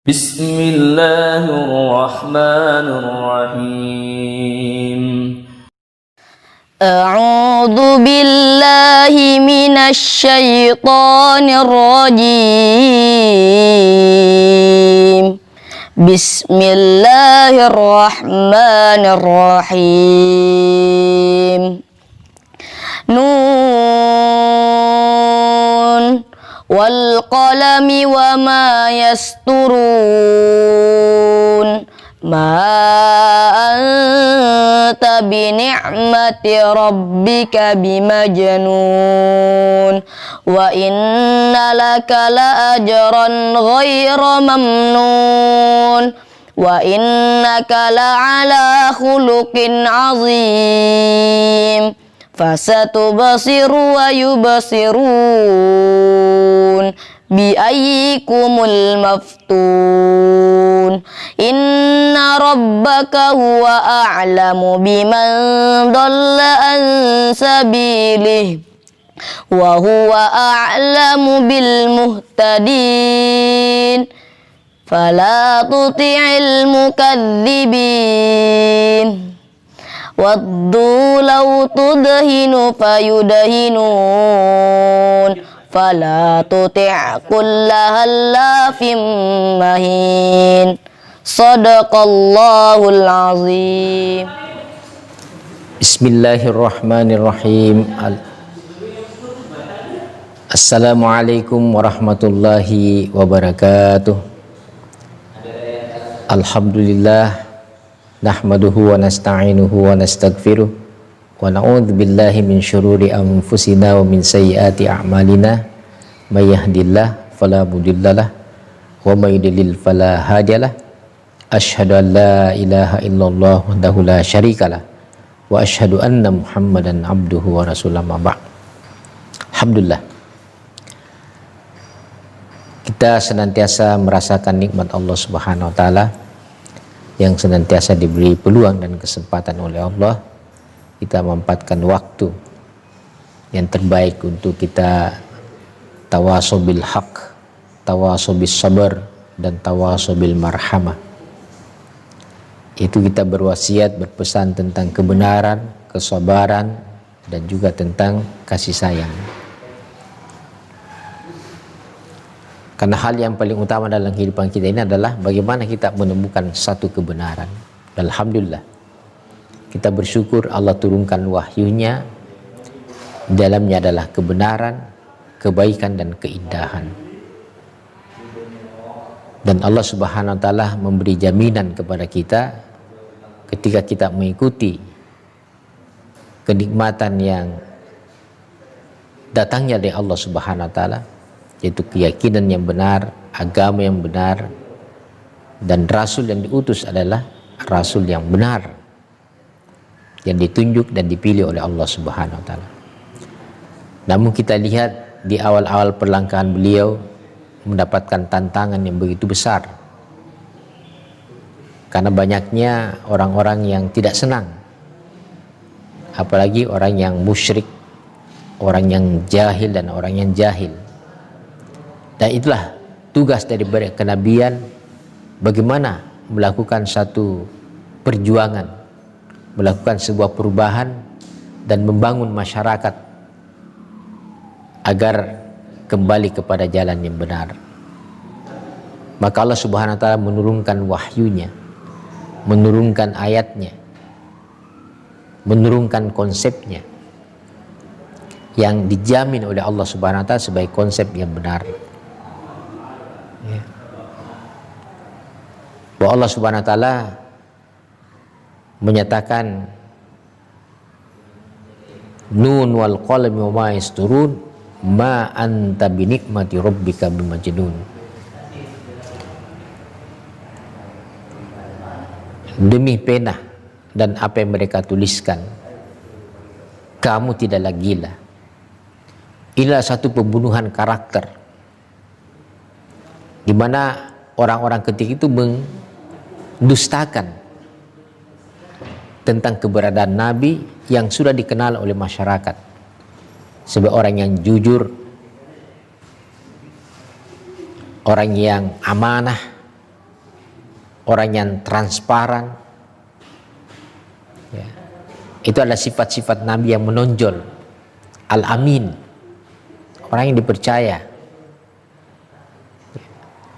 بسم الله الرحمن الرحيم أعوذ بالله من الشيطان الرجيم بسم الله الرحمن الرحيم نون والقلم وما يسطرون ما أنت بنعمة ربك بمجنون وإن لك لأجرا غير ممنون وإنك لعلى خلق عظيم فستبصر ويبصرون بأيكم المفتون إن ربك هو أعلم بمن ضل عن سبيله وهو أعلم بالمهتدين فلا تطع المكذبين ودوا لو تدهن فيدهنون فلا تطع كل هلاف مهين Sadaqallahul azim. Bismillahirrahmanirrahim. Assalamualaikum warahmatullahi wabarakatuh. Alhamdulillah nahmaduhu wa nasta'inuhu wa nastaghfiruh wa na'udzu billahi min syururi anfusina wa min sayyiati a'malina may yahdihillahu fala mudhillalah wa may yudlil fala hadiyalah. Asyhadu an la ilaha illallah wahdahu la syarikalah wa asyhadu anna Muhammadan abduhu wa rasuluhu ma ba'd. Alhamdulillah, kita senantiasa merasakan nikmat Allah Subhanahu wa taala yang senantiasa diberi peluang dan kesempatan oleh Allah. Kita memanfaatkan waktu yang terbaik untuk kita tawasaw bil haq, tawasaw bis sabar, dan tawasaw bil marhamah. Itu kita berwasiat, berpesan tentang kebenaran, kesabaran, dan juga tentang kasih sayang. Karena hal yang paling utama dalam kehidupan kita ini adalah bagaimana kita menemukan satu kebenaran. Dan alhamdulillah, kita bersyukur Allah turunkan wahyunya, dalamnya adalah kebenaran, kebaikan, dan keindahan. Dan Allah Subhanahu wa taala memberi jaminan kepada kita ketika kita mengikuti kenikmatan yang datangnya dari Allah Subhanahu wa taala, yaitu keyakinan yang benar, agama yang benar, dan rasul yang diutus adalah rasul yang benar, yang ditunjuk dan dipilih oleh Allah Subhanahu wa taala. Namun kita lihat di awal-awal perlangkahan beliau mendapatkan tantangan yang begitu besar, karena banyaknya orang-orang yang tidak senang, apalagi orang yang musyrik, orang yang jahil, dan orang yang jahil. Dan itulah tugas dari kenabian, bagaimana melakukan satu perjuangan, melakukan sebuah perubahan, dan membangun masyarakat agar kembali kepada jalan yang benar. Maka Allah Subhanahu wa taala menurunkan wahyunya, menurunkan ayatnya, menurunkan konsepnya yang dijamin oleh Allah Subhanahu wa taala sebagai konsep yang benar. Bahwa Allah Subhanahu wa taala menyatakan Nun wal qalami wa ma yasturun ma anta binikmati rabbika bimajnun. Demi pena dan apa yang mereka tuliskan, kamu tidaklah gila. Inilah satu pembunuhan karakter, di mana orang-orang ketika itu mendustakan tentang keberadaan Nabi yang sudah dikenal oleh masyarakat sebagai orang yang jujur, orang yang amanah, orang yang transparan. Ya. Itu adalah sifat-sifat Nabi yang menonjol. Al-Amin, orang yang dipercaya.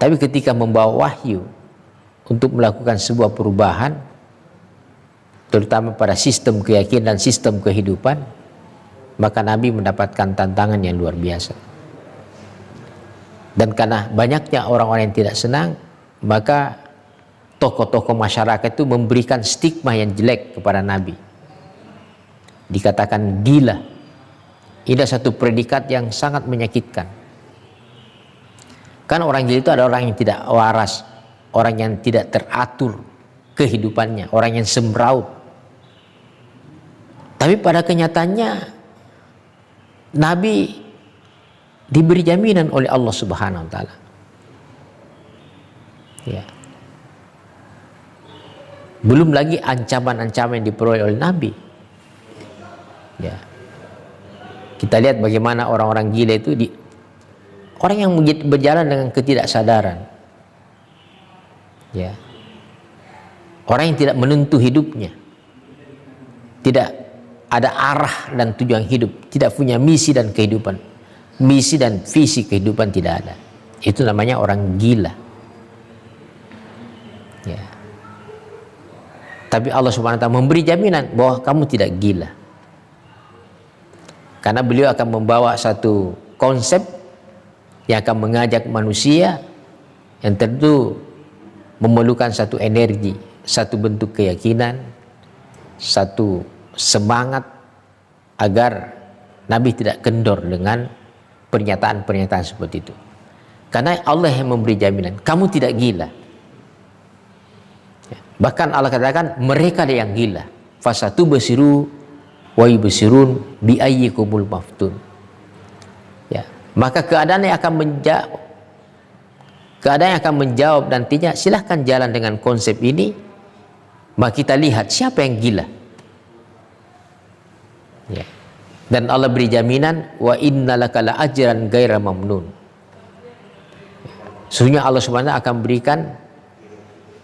Tapi ketika membawa wahyu untuk melakukan sebuah perubahan, terutama pada sistem keyakinan dan sistem kehidupan, maka Nabi mendapatkan tantangan yang luar biasa. Dan karena banyaknya orang-orang yang tidak senang, maka tokoh-tokoh masyarakat itu memberikan stigma yang jelek kepada Nabi. Dikatakan gila. Ini satu predikat yang sangat menyakitkan. Kan orang gila itu ada orang yang tidak waras, orang yang tidak teratur kehidupannya, orang yang semraut. Tapi pada kenyataannya Nabi diberi jaminan oleh Allah Subhanahu wa taala. Ya. Belum lagi ancaman-ancaman yang diperoleh oleh Nabi. Ya. Kita lihat bagaimana orang-orang gila itu orang yang berjalan dengan ketidaksadaran. Ya. Orang yang tidak menentu hidupnya. Tidak ada arah dan tujuan hidup, tidak punya misi dan kehidupan. Misi dan visi kehidupan tidak ada. Itu namanya orang gila. Ya. Tapi Allah Subhanahu wa taala memberi jaminan bahwa kamu tidak gila. Karena beliau akan membawa satu konsep yang akan mengajak manusia yang tentu memerlukan satu energi, satu bentuk keyakinan, satu semangat agar Nabi tidak kendor dengan pernyataan-pernyataan seperti itu. Karena Allah yang memberi jaminan, kamu tidak gila. Bahkan Allah katakan mereka ada yang gila. Fasatu basiru wa yubsirun bi ayyikumul maftun. Ya, maka keadaan yang akan menjawab nantinya, silahkan jalan dengan konsep ini. Maka kita lihat siapa yang gila. Ya. Dan Allah beri jaminan wa innalaka la ajran ghaira mamnun. Sesungguhnya Allah Subhanahu wa taala akan berikan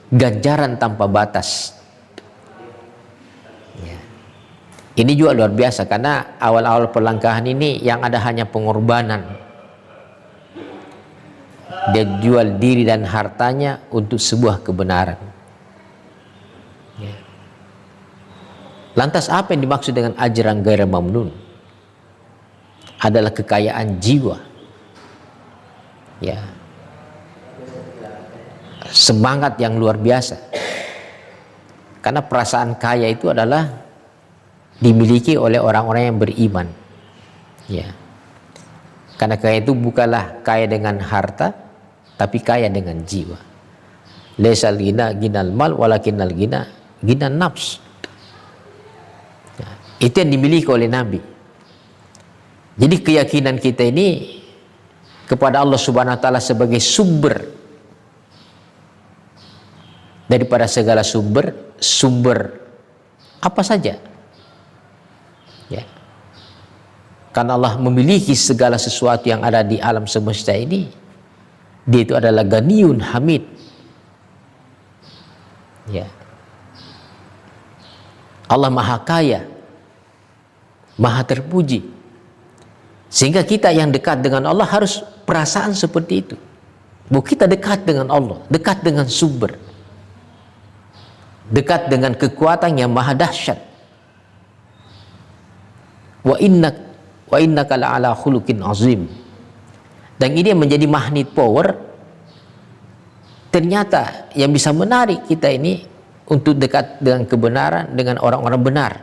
ganjaran tanpa batas. Ya. Ini juga luar biasa karena awal-awal perlangkahan ini yang ada hanya pengorbanan. Dia jual diri dan hartanya untuk sebuah kebenaran. Ya. Lantas apa yang dimaksud dengan ajran ghaira mamnun? Adalah kekayaan jiwa. Ya. Semangat yang luar biasa. Karena perasaan kaya itu adalah dimiliki oleh orang-orang yang beriman. Ya. Karena kaya itu bukanlah kaya dengan harta, tapi kaya dengan jiwa. Laisal ghina ghinal mal walakinnal ghina ghinan nafs. Ya. Itu yang dimiliki oleh Nabi. Jadi keyakinan kita ini kepada Allah Subhanahu wa taala sebagai sumber daripada segala sumber apa saja. Ya. Karena Allah memiliki segala sesuatu yang ada di alam semesta ini. Dia itu adalah Ganiyun Hamid. Ya. Allah Maha Kaya, Maha Terpuji. Sehingga kita yang dekat dengan Allah harus perasaan seperti itu. Bahwa kita dekat dengan Allah, dekat dengan sumber, dekat dengan kekuatan yang maha dahsyat. Wa innaka la'ala khuluqin azim. Dan ini yang menjadi magnet power. Ternyata yang bisa menarik kita ini untuk dekat dengan kebenaran, dengan orang-orang benar.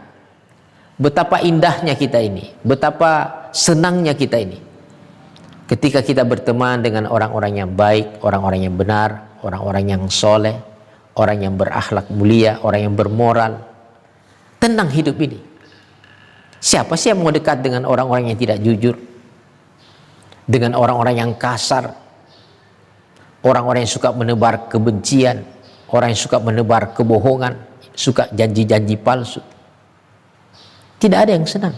Betapa indahnya kita ini, betapa senangnya kita ini ketika kita berteman dengan orang-orang yang baik, orang-orang yang benar, orang-orang yang soleh, orang yang berakhlak mulia, orang yang bermoral. Tenang hidup ini. Siapa sih yang mau dekat dengan orang-orang yang tidak jujur, dengan orang-orang yang kasar, orang-orang yang suka menebar kebencian, orang yang suka menebar kebohongan, suka janji-janji palsu? Tidak ada yang senang.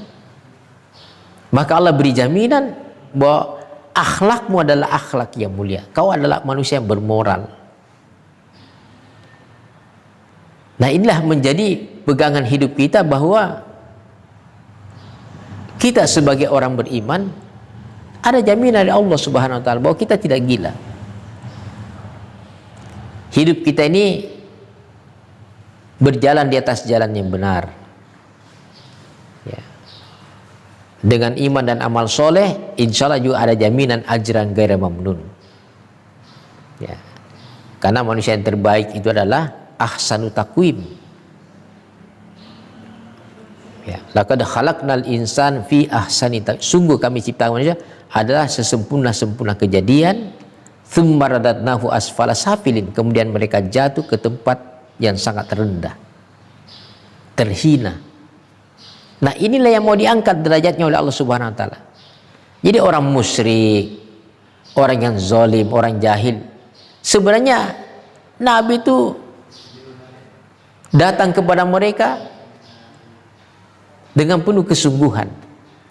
Maka Allah beri jaminan bahwa akhlakmu adalah akhlak yang mulia. Kau adalah manusia yang bermoral. Nah, inilah menjadi pegangan hidup kita, bahwa kita sebagai orang beriman ada jaminan dari Allah Subhanahu wa taala bahwa kita tidak gila. Hidup kita ini berjalan di atas jalan yang benar. Ya. Dengan iman dan amal soleh, insya Allah juga ada jaminan ajran ghaira mamnun. Ya. Karena manusia yang terbaik itu adalah ahsanu taqwim. Ya, laqad khalaqnal insan fi ahsani taqwim. Sungguh kami ciptakan manusia adalah sesempurna-sempurna kejadian. Tsumma radadnahu asfala safilin. Kemudian mereka jatuh ke tempat yang sangat rendah, terhina. Nah, inilah yang mau diangkat derajatnya oleh Allah Subhanahu wa taala. Jadi orang musyrik, orang yang zalim, orang jahil, sebenarnya Nabi itu datang kepada mereka dengan penuh kesungguhan.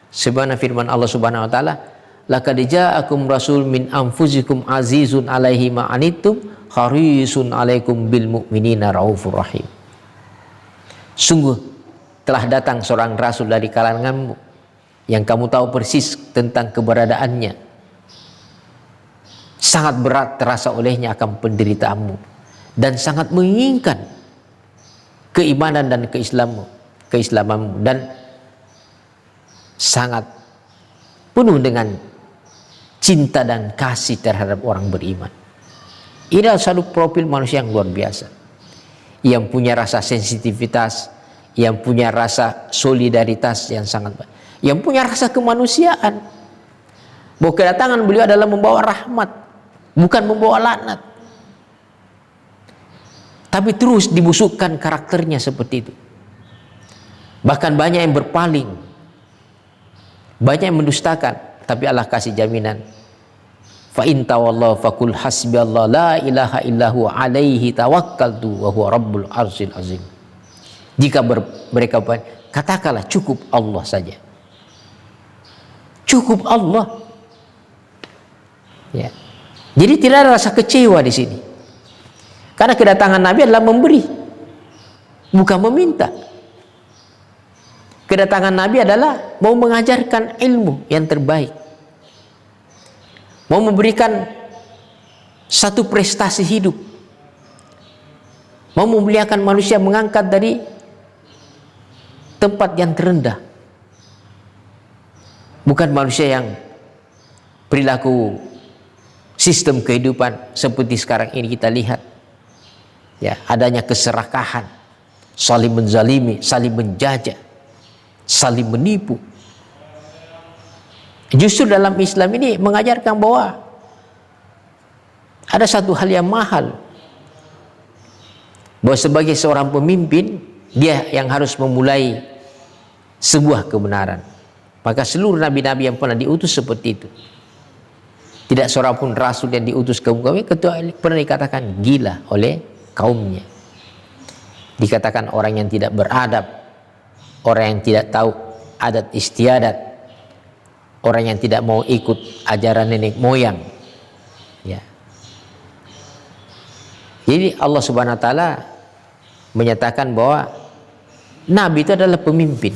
Sebagaimana firman Allah Subhanahu wa taala, laqad ja'akum rasul min anfusikum azizun 'alaihi ma anittum harisun 'alaikum bil mu'minina raufur rahim. Sungguh telah datang seorang rasul dari kalanganmu yang kamu tahu persis tentang keberadaannya. Sangat berat terasa olehnya akan penderitaanmu dan sangat menginginkan keimanan dan keislamanmu, dan sangat penuh dengan cinta dan kasih terhadap orang beriman. Ini adalah satu profil manusia yang luar biasa, yang punya rasa sensitivitas, yang punya rasa solidaritas yang sangat baik, yang punya rasa kemanusiaan. Bahwa kedatangan beliau adalah membawa rahmat, bukan membawa laknat. Tapi terus dibusukkan karakternya seperti itu. Bahkan banyak yang berpaling, banyak yang mendustakan. Tapi Allah kasih jaminan. Fa in tawallahu faqul hasbiyallahu la ilaha illahu alaihi tawakkaltu wa huwa rabbul arsyil azim. Jika mereka katakanlah cukup Allah saja. Cukup Allah. Ya. Jadi tidak ada rasa kecewa di sini. Karena kedatangan Nabi adalah memberi, bukan meminta. Kedatangan Nabi adalah mau mengajarkan ilmu yang terbaik, mau memberikan satu prestasi hidup, mau memuliakan manusia, mengangkat dari tempat yang terendah. Bukan manusia yang perilaku sistem kehidupan seperti sekarang ini kita lihat. Ya, adanya keserakahan, saling menzalimi, saling menjajah, saling menipu. Justru dalam Islam ini mengajarkan bahwa ada satu hal yang mahal, bahwa sebagai seorang pemimpin dia yang harus memulai sebuah kebenaran. Maka seluruh nabi-nabi yang pernah diutus seperti itu. Tidak seorang pun rasul yang diutus ke muka bumi kecuali pernah dikatakan gila oleh kaumnya. Dikatakan orang yang tidak beradab, orang yang tidak tahu adat istiadat, orang yang tidak mau ikut ajaran nenek moyang. Ya. Jadi Allah Subhanahu wa taala menyatakan bahwa Nabi itu adalah pemimpin.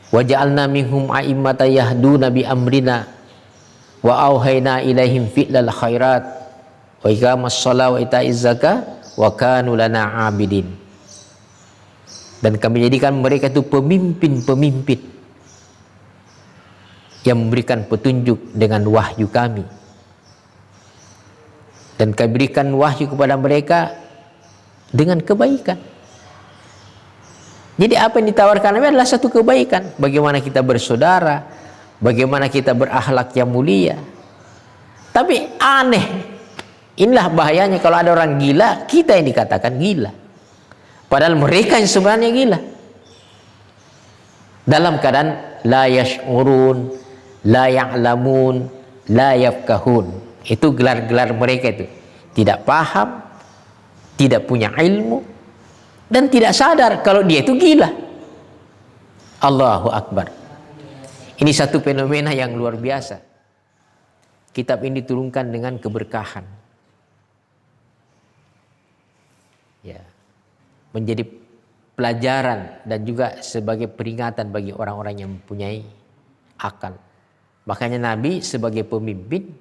Wa ja'alna minhum a'immatan yahduna bi amrina wa auhayna ilaihim fi'lal khairat wa iqamas shalah wa ita'iz zakah wa kanu lana 'abidin. Dan kami jadikan mereka itu pemimpin-pemimpin yang memberikan petunjuk dengan wahyu kami. Dan kami berikan wahyu kepada mereka dengan kebaikan. Jadi apa yang ditawarkan Nabi adalah satu kebaikan. Bagaimana kita bersaudara, bagaimana kita berakhlak yang mulia. Tapi aneh, inilah bahayanya kalau ada orang gila, kita yang dikatakan gila. Padahal mereka yang sebenarnya gila. Dalam keadaan la yash'urun, la ya'lamun, la yafqahun. Itu gelar-gelar mereka itu. Tidak paham, tidak punya ilmu, dan tidak sadar kalau dia itu gila. Allahu Akbar. Ini satu fenomena yang luar biasa. Kitab ini diturunkan dengan keberkahan. Ya. menjadi pelajaran dan juga sebagai peringatan bagi orang-orang yang mempunyai akal. Makanya Nabi sebagai pemimpin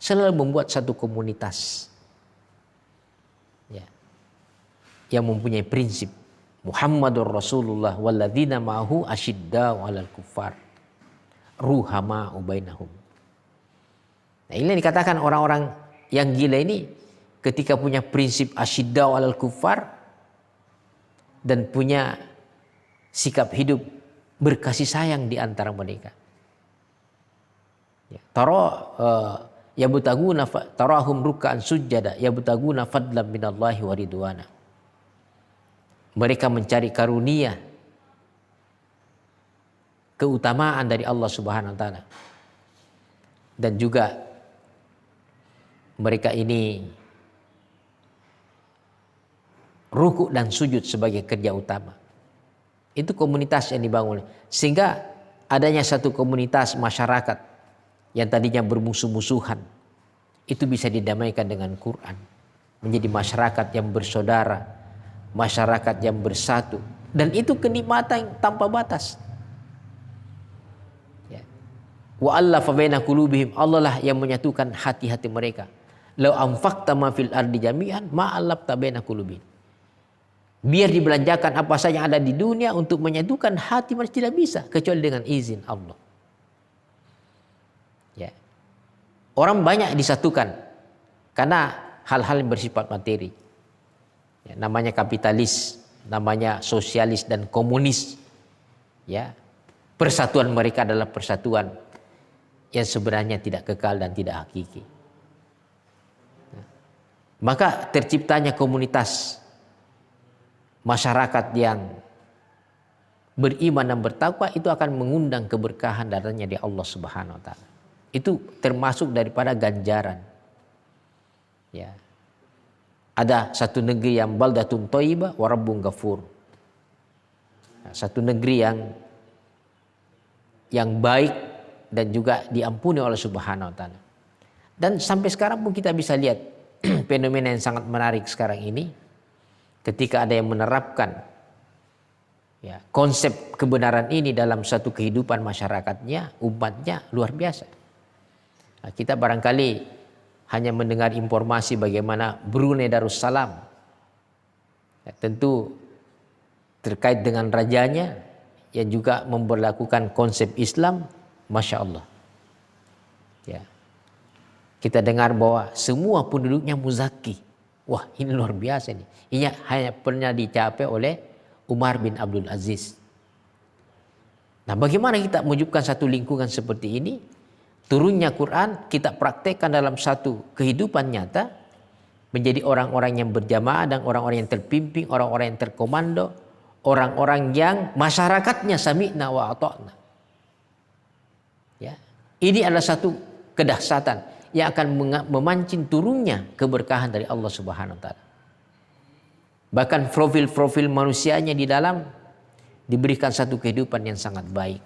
selalu membuat satu komunitas, ya, yang mempunyai prinsip Muhammadur Rasulullah walladzina ma'ahu asyiddau 'alal kuffar ruhama'u bainahum. Nah, ini dikatakan orang-orang yang gila ini ketika punya prinsip asyiddau 'alal kuffar dan punya sikap hidup berkasih sayang di antara mereka. Ya, yabtaguna tarahum ruk'an sujada yabtaguna fadlan minallahi wa ridwana. Mereka mencari karunia, keutamaan dari Allah Subhanahu wa taala. Dan juga mereka ini ruku dan sujud sebagai kerja utama. Itu komunitas yang dibangun. Sehingga adanya satu komunitas masyarakat yang tadinya bermusuh-musuhan, itu bisa didamaikan dengan Quran. Menjadi masyarakat yang bersaudara, masyarakat yang bersatu, dan itu kenikmatan tanpa batas. Ya. Wa allafa baina qulubihim, Allah lah yang menyatukan hati-hati mereka. Lau anfaqta ma fil ardi jami'an ma allafta baina qulubihim. Biar dibelanjakan apa saja yang ada di dunia untuk menyatukan hati mereka, tidak bisa kecuali dengan izin Allah. Ya. Orang banyak disatukan karena hal-hal yang bersifat materi. Ya, namanya kapitalis, namanya sosialis dan komunis. Ya, persatuan mereka adalah persatuan yang sebenarnya tidak kekal dan tidak hakiki. Nah, maka terciptanya komunitas masyarakat yang beriman dan bertakwa itu akan mengundang keberkahan datangnya dari Allah Subhanahu wa taala. Itu termasuk daripada ganjaran. Ya. Ada satu negeri yang baldatun thayyibah wa rabbun ghafur. Nah, satu negeri yang baik dan juga diampuni oleh Subhanahu wa taala. Dan sampai sekarang pun kita bisa lihat fenomena yang sangat menarik sekarang ini, ketika ada yang menerapkan, ya, konsep kebenaran ini dalam satu kehidupan masyarakatnya, umatnya, luar biasa. Nah, kita barangkali hanya mendengar informasi bagaimana Brunei Darussalam, ya, tentu terkait dengan rajanya yang juga memberlakukan konsep Islam, Masya Allah. Ya. Kita dengar bahwa semua penduduknya muzaki. Wah, ini luar biasa nih. Ini hanya pernah dicapai oleh Umar bin Abdul Aziz. Nah, bagaimana kita mewujudkan satu lingkungan seperti ini? Turunnya Quran kita praktekkan dalam satu kehidupan nyata, menjadi orang-orang yang berjamaah dan orang-orang yang terpimpin, orang-orang yang terkomando, orang-orang yang masyarakatnya sami'na wa ata'na. Ya, ini adalah satu kedahsyatan yang akan memancing turunnya keberkahan dari Allah Subhanahu wa taala. Bahkan profil-profil manusianya di dalam diberikan satu kehidupan yang sangat baik.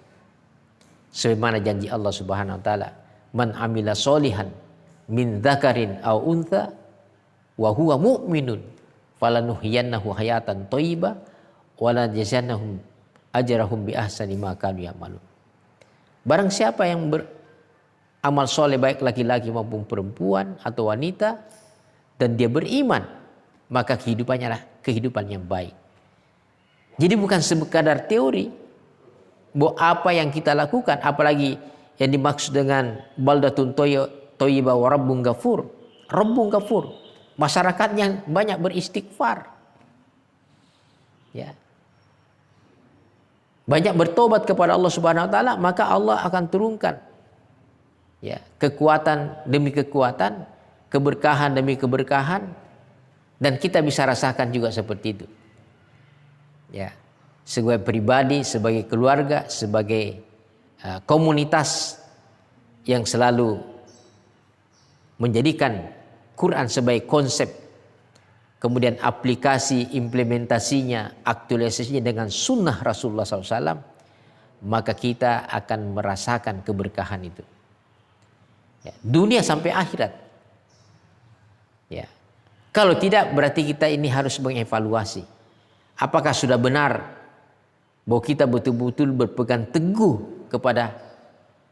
Sebagaimana janji Allah Subhanahu wa taala, man amila solihan min dzakarin aw untha wa huwa mu'minun falanuhyiyannahu hayatan thayyibah wa la jazannahum ajrahum bi ahsani ma kanu ya'malun. Barang siapa yang beramal soleh, baik laki-laki maupun perempuan atau wanita, dan dia beriman, maka kehidupannya adalah kehidupan yang baik. Jadi bukan sekadar teori bahwa apa yang kita lakukan, apalagi yang dimaksud dengan baldatun thayyibah wa rabbun ghafur. Rabbun ghafur, masyarakatnya banyak beristighfar. Ya. Banyak bertobat kepada Allah Subhanahu wa taala, maka Allah akan turunkan, ya, kekuatan demi kekuatan, keberkahan demi keberkahan, dan kita bisa rasakan juga seperti itu. Ya. Sebagai pribadi, sebagai keluarga, sebagai komunitas yang selalu menjadikan Quran sebagai konsep, kemudian aplikasi implementasinya, aktualisasinya dengan sunnah Rasulullah SAW, maka kita akan merasakan keberkahan itu. Ya, dunia sampai akhirat. Ya. Kalau tidak, berarti kita ini harus mengevaluasi. Apakah sudah benar bahwa kita betul-betul berpegang teguh kepada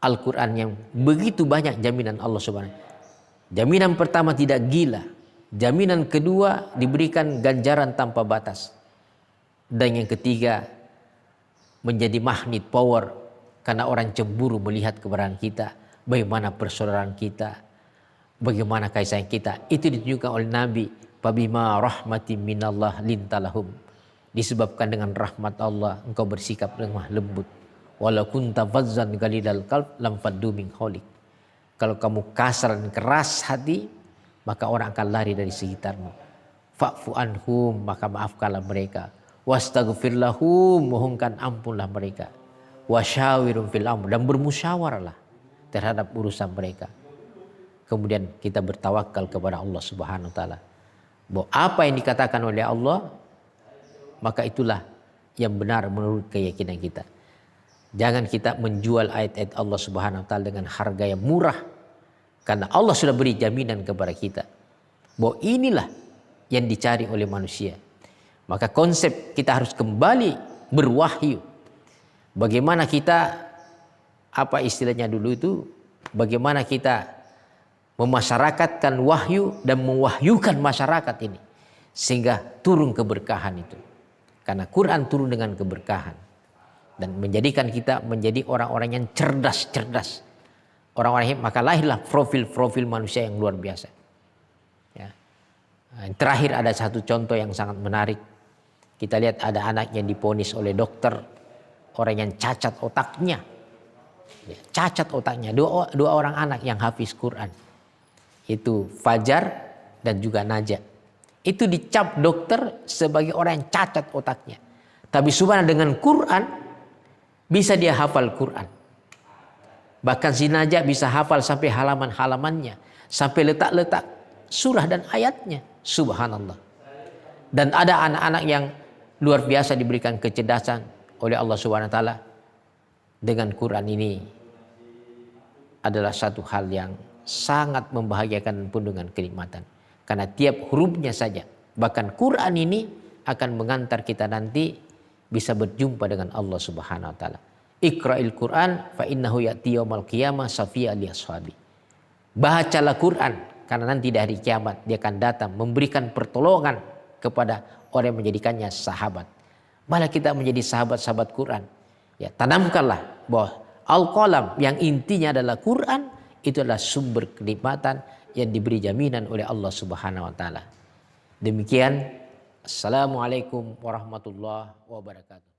Al-Quran yang begitu banyak jaminan Allah Subhanahu. Jaminan pertama tidak gila. Jaminan kedua diberikan ganjaran tanpa batas. Dan yang ketiga menjadi magnet power karena orang cemburu melihat keberadaan kita, bagaimana persaudaraan kita, bagaimana kasih sayang kita. Itu ditunjukkan oleh Nabi, "Fabima rahmatin minallah lintalahum." Disebabkan dengan rahmat Allah engkau bersikap lemah lembut. Walau kunta fazzan ghalidal qalb lam faddu min hawlik. Kalau kamu kasar dan keras hati, maka orang akan lari dari sekitarmu. Fa'fu anhum, maka maafkanlah mereka. Wastaghfir lahum, mohonkan ampunlah mereka. Wasyawirum fil amr, dan bermusyawarahlah terhadap urusan mereka. Kemudian kita bertawakal kepada Allah Subhanahu wa taala. Bahwa apa yang dikatakan oleh Allah, maka itulah yang benar menurut keyakinan kita. Jangan kita menjual ayat-ayat Allah Subhanahu wa taala dengan harga yang murah. Karena Allah sudah beri jaminan kepada kita bahwa inilah yang dicari oleh manusia. Maka konsep kita harus kembali berwahyu. Bagaimana kita, apa istilahnya dulu itu, bagaimana kita memasyarakatkan wahyu dan mewahyukan masyarakat ini sehingga turun keberkahan itu. Karena Quran turun dengan keberkahan dan menjadikan kita menjadi orang-orang yang cerdas-cerdas. Orang-orang, maka lahirlah profil-profil manusia yang luar biasa. Ya. Yang terakhir ada satu contoh yang sangat menarik. Kita lihat ada anak yang diponis oleh dokter, orang yang cacat otaknya. Ya, cacat otaknya, dua orang anak yang hafiz Quran. Itu Fajar dan juga Najah. Itu dicap dokter sebagai orang yang cacat otaknya. Tapi subhanallah dengan Quran bisa dia hafal Quran. Bahkan si Najah bisa hafal sampai halaman-halamannya, sampai letak-letak surah dan ayatnya. Subhanallah. Dan ada anak-anak yang luar biasa diberikan kecerdasan oleh Allah Subhanahu wa taala. Dengan Quran ini adalah satu hal yang sangat membahagiakan pun dengan kenikmatan. Karena tiap hurufnya saja, bahkan Quran ini akan mengantar kita nanti bisa berjumpa dengan Allah Subhanahu wa taala. Iqra'il Quran fa innahu ya'ti yaumal qiyamah syafi'an li ashabi. Bacalah Quran karena nanti di hari kiamat dia akan datang memberikan pertolongan kepada orang yang menjadikannya sahabat. Malah kita menjadi sahabat-sahabat Quran. Ya, tanamkanlah bahwa Al-Qalam yang intinya adalah Quran itu adalah sumber kenikmatan yang diberi jaminan oleh Allah Subhanahu wa taala. Demikian, assalamualaikum warahmatullahi wabarakatuh.